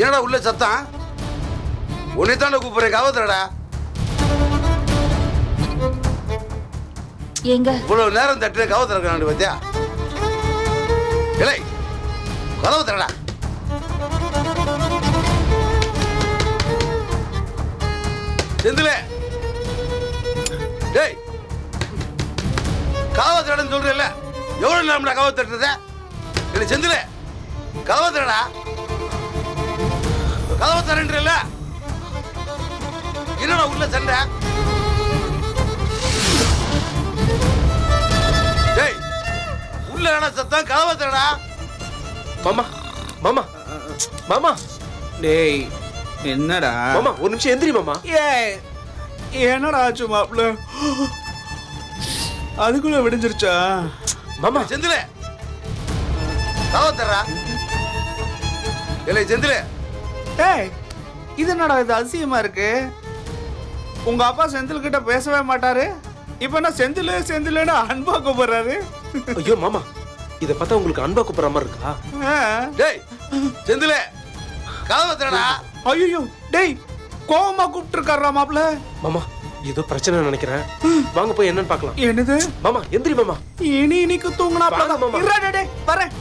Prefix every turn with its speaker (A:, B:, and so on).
A: என்னடா உள்ள சத்தம்? உன்னை தாண்ட கூப்பிடுறேன், காவத்துறடா.
B: எங்க
A: இவ்வளவு நேரம் தட்டு காவத்துறக்கான பத்தியா? இல்லை, கதவு தரடா. செந்திலே, டேய், கதவு தரடன்னு சொல்றேன்ல, எவ்வளவு நேரம்டா கதவு தட்டுறத? இல்லை செந்திலே, கதவு தரடா. கதவு தரேன்றல, என்னடா உள்ள சண்டை? டேய், உள்ள என்ன சத்தம்? கதவு தரடா.
C: மாமா மாமா மாமா,
D: டேய் என்னடா
C: மாமா ஒரு நிமிஷம் எந்திரி மாமா.
D: ஏய் என்னடா ஆச்சு மாப்ள? அதுக்குள்ள விடிஞ்சிருச்சா?
C: மாமா
A: செந்திலே, கதவு தரடா. இல்லை செந்திலே,
D: டேய் இது என்னடா இது அதிசயமா இருக்கு? உங்க அப்பா செந்தில் கிட்ட பேசவே மாட்டாரு, இப்ப என்ன செந்தில் செந்தில்னு அன்பா கூப்பிடுறாரு.
C: ஐயோ மாமா, இத பார்த்தா உங்களுக்கு அன்பா கூப்பிடுற மாதிரி இருக்கா?
A: டேய் செந்திலே, கதவு தரடா.
D: ஐயோ டேய் கோவமா கூப்பிட்டு இருக்காரா மாப்ள?
C: மாமா ஏதோ பிரச்சனை நினைக்கிறேன், வாங்க போய் என்னன்னு பார்க்கலாம்.
D: என்னது
C: மாமா எந்திரி மாமா.
D: இனி இன்னைக்கு தூங்கினா
C: வாங்க மாமா.
D: வரேன்.